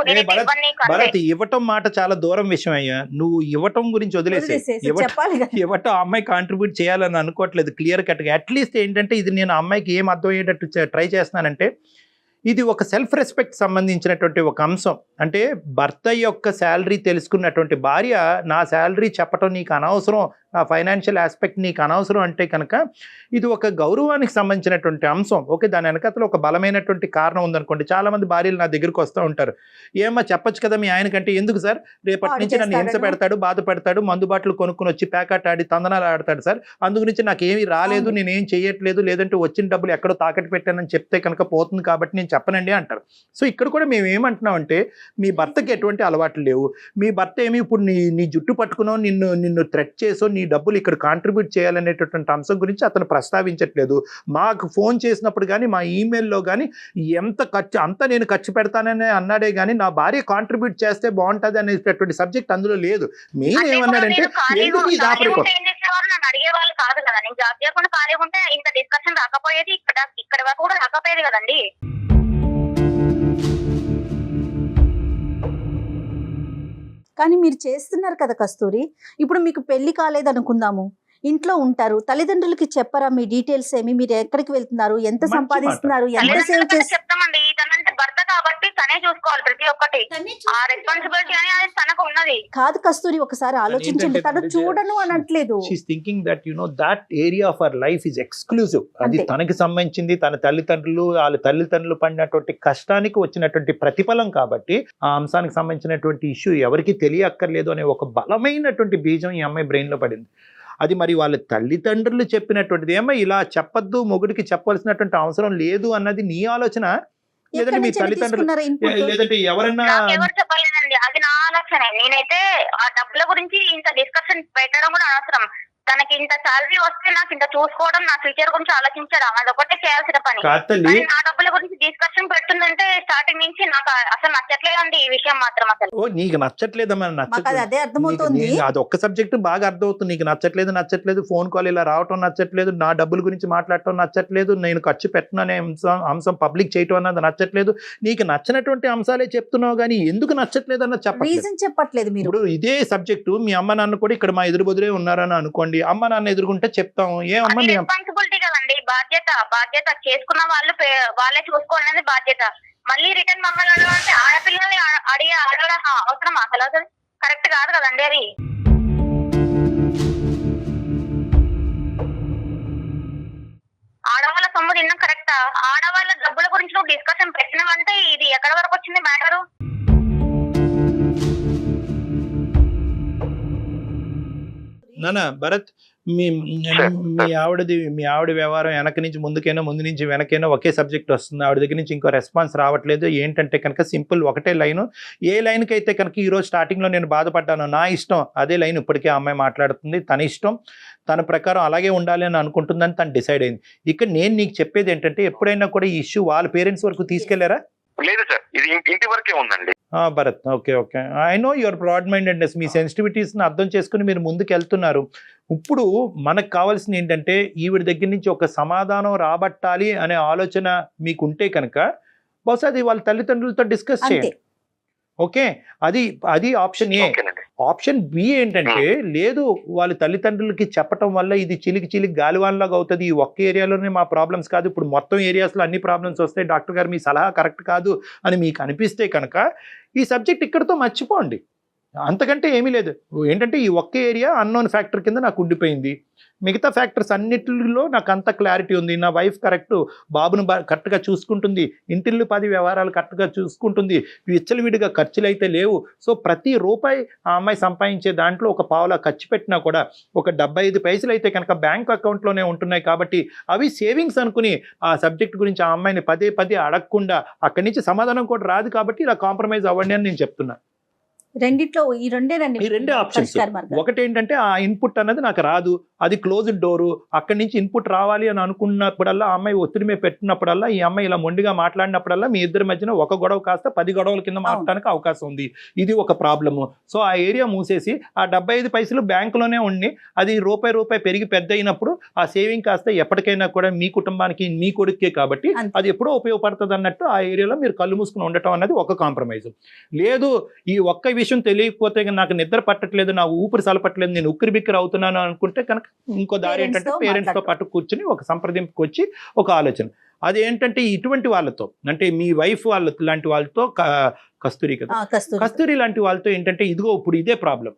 భరత్, ఇవ్వటం మాట చాలా దూరం విషయం అయ్యా. నువ్వు ఇవ్వటం గురించి వదిలేసే. చెప్పాలి కదా. ఇవ్వటం అమ్మాయి కాంట్రిబ్యూట్ చేయాలని అనుకోవట్లేదు క్లియర్ కట్గా. అట్లీస్ట్ ఏంటంటే ఇది నేను అమ్మాయికి ఏం అర్థం అయ్యేటట్టు ట్రై చేస్తున్నానంటే, ఇది ఒక సెల్ఫ్ రెస్పెక్ట్ సంబంధించినటువంటి ఒక అంశం. అంటే భర్త యొక్క శాలరీ తెలుసుకున్నటువంటి భార్య, నా శాలరీ చెప్పటం నీకు అనవసరం, నా ఫైనాన్షియల్ ఆస్పెక్ట్ నీకు అనవసరం అంటే కనుక ఇది ఒక గౌరవానికి సంబంధించినటువంటి అంశం. ఓకే, దాని వెనకతలో ఒక బలమైనటువంటి కారణం ఉందనుకోండి. చాలామంది భార్యలు నా దగ్గరికి వస్తూ ఉంటారు, ఏమో చెప్పొచ్చు కదా మీ ఆయనకంటే. ఎందుకు సార్, రేపటి నుంచి నన్ను హింస పెడతాడు, బాధ పెడతాడు, మందు బాటలు కొనుక్కొని వచ్చి ప్యాకెట్ ఆడి తందనాలు ఆడతాడు సార్, అందుగురించి నాకు ఏమీ రాలేదు, నేనేం చేయట్లేదు, లేదంటే వచ్చిన డబ్బులు ఎక్కడో తాకట్టు పెట్టానని చెప్తే కనుక పోతుంది కాబట్టి నేను చెప్పనండి అంటారు. సో ఇక్కడ కూడా మేము ఏమంటున్నామంటే, మీ భర్తకి ఎటువంటి అలవాట్లు లేవు, మీ భర్త ఏమి ఇప్పుడు నీ జుట్టు పట్టుకునో నిన్ను థ్రెట్ చేసో నీ డబ్బులు ఇక్కడ కాంట్రిబ్యూట్ చేయాలనేటటువంటి అంశం గురించి అతను ప్రస్తావించట్లేదు. మాకు ఫోన్ చేసినప్పుడు కానీ మా ఈమెయిల్లో కానీ ఎంత ఖర్చు అంతా నేను ఖర్చు పెడతానని అన్నాడే కానీ నా భార్య కాంట్రిబ్యూట్ చేస్తే బాగుంటుంది అనేటటువంటి సబ్జెక్ట్ అందులో లేదు. మెయిన్ ఏమన్నాడంటే ఎందుకు ఈ దాపరికం నన్ను అడిగే వాళ్ళు కాదు కదా. నేను జాబ్ చేయకుండా ఖాళీగా ఉంటే ఇంత డిస్కషన్ రాకపోయేది, ఇక్కడ వరకు కూడా రాకపోయేది కదండి. కానీ మీరు చేస్తున్నారు కదా కస్తూరి. ఇప్పుడు మీకు పెళ్లి కాలేదు అనుకుందాము, ఇంట్లో ఉంటారు, తల్లిదండ్రులకి చెప్పరా మీ డీటెయిల్స్ ఏమి, మీరు ఎక్కడికి వెళ్తున్నారు, ఎంత మంచి సంపాదిస్తున్నారు, ఎంత సేవ్ చేస్తారు? చెప్తామండి. తనంటే భర్త కాబట్టి తనే చూసుకోవాలి ప్రతి ఒక్కటి. ఆ రెస్పాన్సిబిలిటీ అనేది తనకు ఉన్నది. కాదు కస్తూరి, ఒకసారి ఆలోచించండి. తను చూడను అనట్లేదు. She's thinking that that area of our life is exclusive. అది తనకి సంబంధించింది, తన వాళ్ళ తల్లిదండ్రులు పడినటువంటి కష్టానికి వచ్చినటువంటి ప్రతిఫలం కాబట్టి ఆ అంశానికి సంబంధించినటువంటి ఇష్యూ ఎవరికి తెలియక్కర్లేదు అనే ఒక బలమైనటువంటి బీజం ఈ అమ్మాయి బ్రెయిన్ లో పడింది. అది మరి వాళ్ళ తల్లిదండ్రులు చెప్పినటువంటిది. ఏమో ఇలా చెప్పొద్దు, మొగుడికి చెప్పవలసినటువంటి అవసరం లేదు అన్నది నీ ఆలోచన, లేదంటే మీ తల్లిదండ్రులు, లేదంటే ఎవరన్నా? ఎవరు చెప్పలేదండి, అది నా ఆలోచన. నేనైతే ఆ డబ్బుల గురించి ఇంత డిస్కషన్ పెట్టడం కూడా అవసరం. తనకి ఇంత శాలరీ వస్తే నాకు ఇంత చూసుకోవడం, నా ఫ్యూచర్ గురించి ఆలోచించడం అదొకటే చేయాల్సిన పని. నా డబ్బుల గురించి డిస్కషన్ పెడుతుందంటే స్టార్టింగ్ నుంచి నాకు అసలు నచ్చట్లేదండి ఈ విషయం మాత్రం. అసలు ఓ నీకు నచ్చట్లేదమ్మా, అదే అర్థమవుతుంది. అది ఒక్క సబ్జెక్ట్ బాగా అర్థమవుతుంది. నీకు నచ్చట్లేదు, ఫోన్ కాల్ ఇలా రావటం నచ్చట్లేదు, నా డబ్బుల గురించి మాట్లాడటం నచ్చట్లేదు, నేను ఖర్చు పెట్టను అనే అంశం పబ్లిక్ చేయటం అన్నది నచ్చట్లేదు. నీకు నచ్చినటువంటి అంశాలే చెప్తున్నావు కానీ ఎందుకు నచ్చట్లేదు అన్నది చెప్పట్లేదు. మీరు ఇప్పుడు ఇదే సబ్జెక్టు మీ అమ్మ నాన్న కూడా ఇక్కడ మా ఎదురు బదురే ఉన్నారని అనుకోండి, అమ్మ నాన్న ఎదుర్కొంటే చెప్తాం. ఏమమ్మా రెస్పాన్సిబిలిటీ కదండి, బాధ్యత చేసుకున్న వాళ్ళే చూసుకోవాలనేది బాధ్యత. మళ్ళీ రిటర్న్ మమ్మల్ని అడగాలంటే ఆడపిల్లల్ని అడగడం అవసరం అసలు కరెక్ట్ కాదు కదండి. అది ఆడవాళ్ళ సొమ్ము తిన్నాం కరెక్టా? ఆడవాళ్ళ డబ్బుల గురించి నువ్వు డిస్కషన్ పెట్టినావంటే ఇది ఎక్కడ వరకు వచ్చింది మ్యాటరు? నానా భరత్, మీ Sure, మీ ఆవిడ వ్యవహారం వెనక నుంచి ముందుకైనా ముందు నుంచి వెనకైనా ఒకే సబ్జెక్ట్ వస్తుంది. ఆవిడ దగ్గర నుంచి ఇంకో రెస్పాన్స్ రావట్లేదు. ఏంటంటే కనుక సింపుల్ ఒకటే లైను. ఏ లైన్కి అయితే కనుక ఈరోజు స్టార్టింగ్లో నేను బాధపడ్డాను, నా ఇష్టం అదే లైన్ ఇప్పటికే ఆ అమ్మాయి మాట్లాడుతుంది. తన ఇష్టం, తన ప్రకారం అలాగే ఉండాలి అని అనుకుంటుందని తను డిసైడ్ అయింది. ఇక్కడ నేను నీకు చెప్పేది ఏంటంటే ఎప్పుడైనా కూడా ఈ ఇష్యూ వాళ్ళ పేరెంట్స్ వరకు తీసుకెళ్లారా? లేదు సార్, ఇది ఇంటి వరకే ఉందండి. Bharat, okay okay, I know your broad mindedness, మీ సెన్సిటివిటీస్ని అర్థం చేసుకుని మీరు ముందుకు వెళ్తున్నారు. ఇప్పుడు మనకు కావాల్సింది ఏంటంటే ఈవిడ దగ్గర నుంచి ఒక సమాధానం రాబట్టాలి అనే ఆలోచన మీకు ఉంటే కనుక బహుశా అది వాళ్ళ తల్లిదండ్రులతో డిస్కస్ చేయండి. ఓకే, అది ఆప్షన్ ఏ. ఓకేనండి. ఆప్షన్ బి ఏంటంటే లేదు, వాళ్ళ తల్లిదండ్రులకి చెప్పటం వల్ల ఇది చిలికి గాలివాన్లాగా అవుతుంది, ఈ ఒక్క ఏరియాలోనే మా ప్రాబ్లమ్స్ కాదు, ఇప్పుడు మొత్తం ఏరియాస్లో అన్ని ప్రాబ్లమ్స్ వస్తాయి, డాక్టర్ గారు మీ సలహా కరెక్ట్ కాదు అని మీకు అనిపిస్తే కనుక ఈ సబ్జెక్ట్ ఇక్కడితో మర్చిపోండి. అంతకంటే ఏమీ లేదు. ఏంటంటే ఈ ఒక్క ఏరియా అన్నోన్ ఫ్యాక్టర్ కింద నాకు ఉండిపోయింది, మిగతా ఫ్యాక్టర్స్ అన్నిటిలో నాకు అంత క్లారిటీ ఉంది. నా వైఫ్ కరెక్ట్, బాబును కరెక్ట్గా చూసుకుంటుంది, ఇంటిల్లు 10 వ్యవహారాలు కరెక్ట్గా చూసుకుంటుంది, విచ్చలవిడిగా ఖర్చులు అయితే లేవు. సో ప్రతి రూపాయి ఆ అమ్మాయి సంపాదించే దాంట్లో ఒక పావులా ఖర్చు పెట్టినా కూడా ఒక 75 పైసలు అయితే కనుక బ్యాంక్ అకౌంట్లోనే ఉంటున్నాయి. కాబట్టి అవి సేవింగ్స్ అనుకుని ఆ సబ్జెక్ట్ గురించి ఆ అమ్మాయిని పదే అడగకుండా అక్కడి నుంచి సమాధానం కూడా రాదు. కాబట్టి ఇలా కాంప్రమైజ్ అవ్వండి అని నేను చెప్తున్నాను. రెండిట్లో ఈ రెండే ఆప్షన్స్. ఒకటి ఏంటంటే ఆ ఇన్పుట్ అన్నది నాకు రాదు, అది క్లోజ్డ్ డోరు, అక్కడి నుంచి ఇన్పుట్ రావాలి అని అనుకున్నప్పుడల్లా ఆ అమ్మాయి ఒత్తిడి మీద పెట్టినప్పుడల్లా ఈ అమ్మాయి ఇలా మొండిగా మాట్లాడినప్పుడల్లా మీ ఇద్దరి మధ్యన ఒక గొడవ కాస్త 10 గొడవల కింద మాట్లాడడానికి అవకాశం ఉంది. ఇది ఒక ప్రాబ్లము. సో ఆ ఏరియా మూసేసి ఆ 75 పైసలు బ్యాంకులోనే ఉండి అది రూపాయి పెరిగి పెద్ద అయినప్పుడు ఆ సేవింగ్ కాస్త ఎప్పటికైనా కూడా మీ కుటుంబానికి మీ కొడుకే కాబట్టి అది ఎప్పుడో ఉపయోగపడుతుంది అన్నట్టు ఆ ఏరియాలో మీరు కళ్ళు మూసుకుని ఉండటం అనేది ఒక కాంప్రమైజ్. లేదు, ఈ ఒక్క విషయం తెలియకపోతే నాకు నిద్ర పట్టట్లేదు, నా ఊపిరి సలపట్లేదు, నేను ఉక్కిరి బిక్కిరి అవుతున్నాను అనుకుంటే కనుక ఇంకో దారి ఏంటంటే పేరెంట్స్తో పాటు కూర్చుని ఒక సంప్రదింపుకి వచ్చి ఒక ఆలోచన. అదేంటంటే ఇటువంటి వాళ్ళతో అంటే మీ వైఫ్ వాళ్ళ లాంటి వాళ్ళతో కస్తూరి కదా, కస్తూరి లాంటి వాళ్ళతో ఏంటంటే ఇదిగో ఇప్పుడు ఇదే ప్రాబ్లం.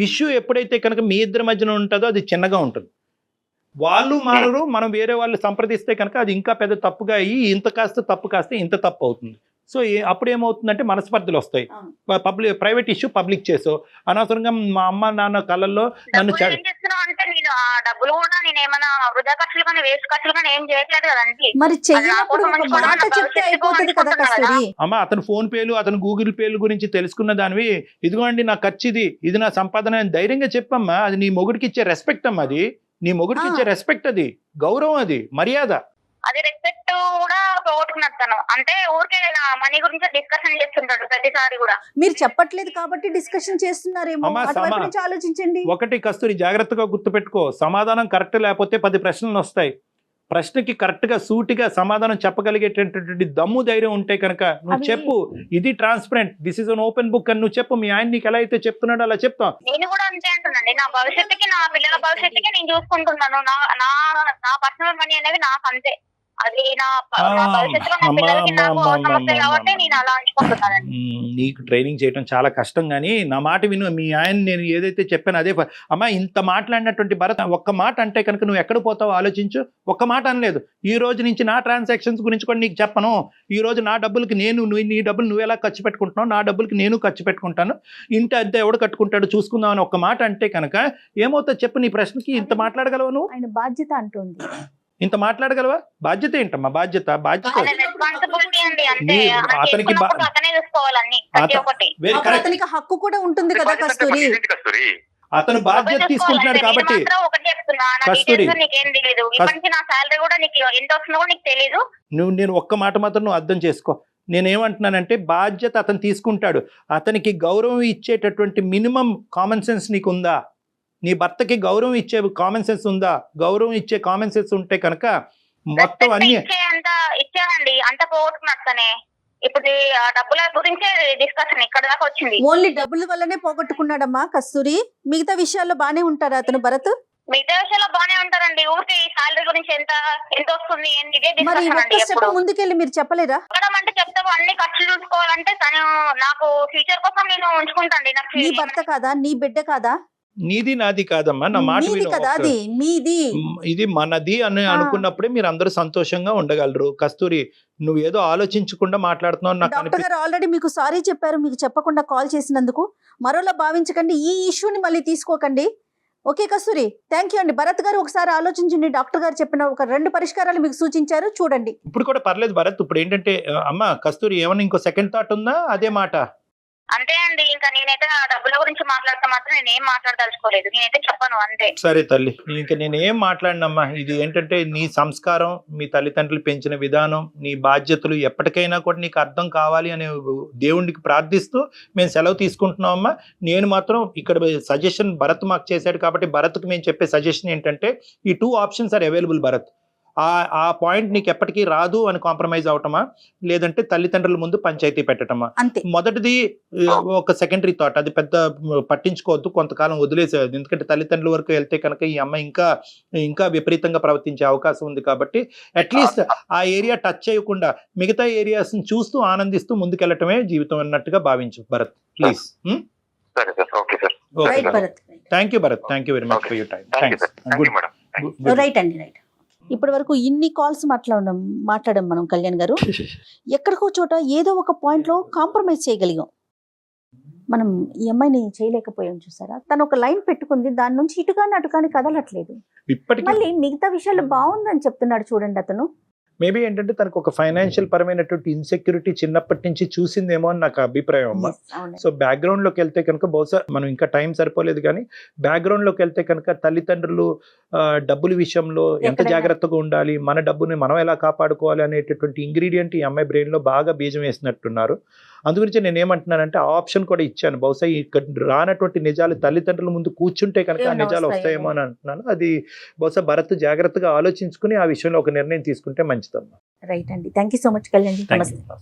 ఇష్యూ ఎప్పుడైతే కనుక మీ ఇద్దరి మధ్యన ఉంటుందో అది చిన్నగా ఉంటుంది, వాళ్ళు మారరు, మనం వేరే వాళ్ళు సంప్రదిస్తే కనుక అది ఇంకా పెద్ద తప్పుగా అయ్యి ఇంత కాస్త తప్పు కాస్తే ఇంత తప్పు అవుతుంది. సో అప్పుడు ఏమవుతుందంటే మనస్పర్ధలు వస్తాయి. ప్రైవేట్ ఇష్యూ పబ్లిక్ చేసో అనవసరంగా మా అమ్మ నాన్న కళ్ళల్లో నన్ను డబ్బులు కూడా నేను ఏమైనా వృధా ఖర్చులు కానీ వేస్ట్ ఖర్చులు కానీ ఏం చేయట్లేదు కదండి. మరి చెయ్యనప్పుడు ఒక మాట చెప్తే అయిపోతుంది కదా కస్తూరి. అమ్మ అతను ఫోన్ పేలు అతను గూగుల్ పేలు గురించి తెలుసుకున్న దానివి, ఇదిగోండి నా ఖర్చు ఇది నా సంపాదన అని ధైర్యంగా చెప్పమ్మా. అది నీ మొగుడికి ఇచ్చే రెస్పెక్ట్ అమ్మా, అది నీ మొగుడికి ఇచ్చే రెస్పెక్ట్, అది గౌరవం, అది మర్యాద. అది రెస్పెక్ట్ కూడా పోగొట్టుకున్నాను. అంటే ఊరికే నా మనీ గురించి డిస్కషన్ చేస్తుంటాడు ప్రతిసారి కూడా. మీరు చెప్పట్లేదు కాబట్టి డిస్కషన్ చేస్తున్నారేమో, అటువైపు నుంచి ఆలోచించండి. ఒకటి కస్తూరి జాగ్రత్తగా గుర్తుపెట్టుకో, సమాధానం కరెక్ట్ లేకపోతే 10 ప్రశ్నలు వస్తాయి. ప్రశ్నకి కరెక్ట్ గా సూటిగా సమాధానం చెప్పగలిగేటటువంటి దమ్ము ధైర్యం ఉంటే కనుక నువ్వు చెప్పు, ఇది transparent, this is an open book అని నువ్వు చెప్పు. మీ ఆయన నీకు ఎలా అయితే చెప్తున్నాడో అలా చెప్తా. నేను కూడా అంతే అంటున్నాండి, నా భవిష్యత్తుకి నా పిల్లల భవిష్యత్తుకి నేను చూసుకుంటున్నాను. నా పర్సనల్ మనీ అనేది నాకు అంతే, అది నా భవిష్యత్తులో నా పిల్లలకి నాకు సమస్య కాబట్టి నేను అలా అనుకుంటున్నానండి. నీకు ట్రైనింగ్ చేయడం చాలా కష్టం, కానీ నా మాట విను. మీ ఆయన నేను ఏదైతే చెప్పాను అదే. అమ్మా ఇంత మాట్లాడినటువంటి భరత్ ఒక్క మాట అంటే కనుక నువ్వు ఎక్కడ పోతావో ఆలోచించు. ఒక్క మాట అనలేదు, ఈ రోజు నుంచి నా ట్రాన్సాక్షన్స్ గురించి కూడా నీకు చెప్పను, ఈ రోజు నా డబ్బులకి నీ డబ్బులు నువ్వు ఎలా ఖర్చు పెట్టుకుంటున్నావు, నా డబ్బులకి నేను ఖర్చు పెట్టుకుంటాను, ఇంటి అద్దె ఎవడు కట్టుకుంటాడు చూసుకుందాం అని ఒక్క మాట అంటే కనుక ఏమవుతుంది చెప్పు. నీ ప్రశ్నకి ఇంత మాట్లాడగలవా నువ్వు? ఆయన బాధ్యత అంటుంది, ఇంత మాట్లాడగలవా? బాధ్యత ఏంటమ్మా? బాధ్యత అతనికి హక్కు కూడా ఉంటుంది కదా కస్తూరి. అతను బాధ్యత తీసుకుంటున్నాడు కాబట్టి. నేను ఒక్క మాట మాత్రం నువ్వు అర్థం చేసుకో. నేనేమంటున్నానంటే బాధ్యత అతను తీసుకుంటాడు, అతనికి గౌరవం ఇచ్చేటటువంటి మినిమం కామన్ సెన్స్ నీకుందా? నీ భర్తకి గౌరవం ఇచ్చే కామన్ సెన్స్ ఉందా? గౌరవం ఇచ్చే కామన్ సెన్స్ ఉంటే కనుక మొత్తం అన్ని ఇచ్చానండి, అంత పోగొట్టుకున్నట్టనే. ఇప్పుడు డబ్బుల గురించే డిస్కషన్ ఇక్కడ దాకా వచ్చింది. ఓన్లీ డబ్బుల వల్లనే పోగొట్టుకున్నాడమ్మా కస్తూరి, మిగతా విషయాల్లో బానే ఉంటారా అతను భరత్? మిగతా విషయాల్లో బానే ఉంటారండి, ఊరికి సాలరీ గురించి ఎంత వస్తుంది మరి ఒక్క స్టెప్ ముందుకెళ్ళి మీరు చెప్పలేరా? అంటే చెప్తావు, అన్ని ఖర్చులు చూసుకోవాలంటే తను నాకు ఫ్యూచర్ కోసం నేను ఉంచుకుంటాండి. నీ భర్త కాదా, నీ బిడ్డ కాదా? నీది నాది కాదమ్మా, నా మాట ఇది మనది అని అనుకున్నప్పుడే మీరు అందరూ సంతోషంగా ఉండగలరు. కస్తూరి నువ్వు ఏదో ఆలోచించకుండా మాట్లాడుతున్నావు. డాక్టర్ గారు ఆల్రెడీ మీకు సారీ చెప్పారు, మీకు చెప్పకుండా కాల్ చేసినందుకు. మరోలా భావించకండి, ఈ ఇష్యూని మళ్ళీ తీసుకోకండి. ఓకే కస్తూరి, థ్యాంక్ యూ అండి. భరత్ గారు ఒకసారి ఆలోచించండి. డాక్టర్ గారు చెప్పిన ఒక 2 పరిష్కారాలు మీకు సూచించారు, చూడండి. ఇప్పుడు కూడా పర్లేదు భరత్. ఇప్పుడు ఏంటంటే అమ్మ కస్తూరి ఏమన్నా ఇంకో సెకండ్ థాట్ ఉందా అదే మాట? అంతే అండి, ఇంకా నేనైతే ఆ డబ్బుల గురించి మాట్లాడితే మాత్రం నేను ఏం మాట్లాడదలుచుకోలేదు, నేనైతే చెప్పను అంతే. సరే తల్లి, ఇంకా నేనేం మాట్లాడినమ్మా. ఇది ఏంటంటే నీ సంస్కారం, మీ తల్లిదండ్రులు పెంచిన విధానం, నీ బాధ్యతలు ఎప్పటికైనా కూడా నీకు అర్థం కావాలి అనే దేవుడికి ప్రార్థిస్తూ మేము సెలవు తీసుకుంటున్నామమ్మా. నేను మాత్రం ఇక్కడ సజెషన్ భరత్ మాకు చేశాడు కాబట్టి భరత్కి మేము చెప్పే సజెషన్ ఏంటంటే ఈ 2 ఆప్షన్స్ ఆర్ అవైలబుల్ భరత్. ఆ పాయింట్ నీకు ఎప్పటికీ రాదు అని కాంప్రమైజ్ అవటమా, లేదంటే తల్లిదండ్రుల ముందు పంచాయతీ పెట్టటమా? అంతే. మొదటిది ఒక సెకండరీ థాట్, అది పెద్ద పట్టించుకోవద్దు, కొంతకాలం వదిలేసేది. ఎందుకంటే తల్లిదండ్రుల వరకు వెళ్తే కనుక ఈ అమ్మాయి ఇంకా విపరీతంగా ప్రవర్తించే అవకాశం ఉంది. కాబట్టి అట్లీస్ట్ ఆ ఏరియా టచ్ చేయకుండా మిగతా ఏరియాస్ చూస్తూ ఆనందిస్తూ ముందుకెళ్ళటమే జీవితం అన్నట్టుగా భావించు భరత్, ప్లీజ్. సరే sir, okay sir. Right Bharat. Thank you Bharat, thank you very much for your time. Thanks. Right అండి, రైట్. ఇప్పటి వరకు ఇన్ని కాల్స్ మాట్లాడాం మనం కళ్యాణ్ గారు. ఎక్కడికో చోట ఏదో ఒక పాయింట్ లో కాంప్రమైజ్ చేయగలిగాం. మనం ఈ అమ్మాయిని చేయలేకపోయాం, చూసారా? తను ఒక లైన్ పెట్టుకుంది, దాని నుంచి ఇటుగాని అటుగాని కదలట్లేదు. ఇప్పటికీ మళ్ళీ మిగతా విషయాలు బాగుందని చెప్తున్నాడు చూడండి అతను. మేబీ ఏంటంటే తనకు ఒక ఫైనాన్షియల్ పరమైనటువంటి ఇన్సెక్యూరిటీ చిన్నప్పటి నుంచి చూసిందేమో అని నాకు అభిప్రాయం అమ్మా. Yes, అవునండి. సో బ్యాక్గ్రౌండ్ లోకి వెళ్తే కనుక బహుశా మనం ఇంకా టైం సరిపోలేదు, కానీ బ్యాక్గ్రౌండ్ లోకి వెళ్తే కనుక తల్లిదండ్రులు డబ్బుల విషయంలో ఎంత ఎక్కడైనా జాగ్రత్తగా ఉండాలి, మన డబ్బుని మనం ఎలా కాపాడుకోవాలి అనేటటువంటి ఇంగ్రీడియంట్ ఈ అమ్మాయి బ్రెయిన్ లో బాగా బీజం వేసినట్టున్నారు. అందుగురించి నేను ఏమంటున్నానంటే ఆ ఆప్షన్ కూడా ఇచ్చాను. బహుశా ఇక్కడ రానటువంటి నిజాలు తల్లిదండ్రుల ముందు కూర్చుంటే కనుక ఆ ఏమైనా నిజాలు వస్తాయేమో అని అంటున్నాను. అది బహుశా భరత్ జాగ్రత్తగా ఆలోచించుకుని ఆ విషయంలో ఒక నిర్ణయం తీసుకుంటే మంచిదమ్మా. రైట్ అండి, thank you so much Kalyan ji. Thank నమస్తే. యూ.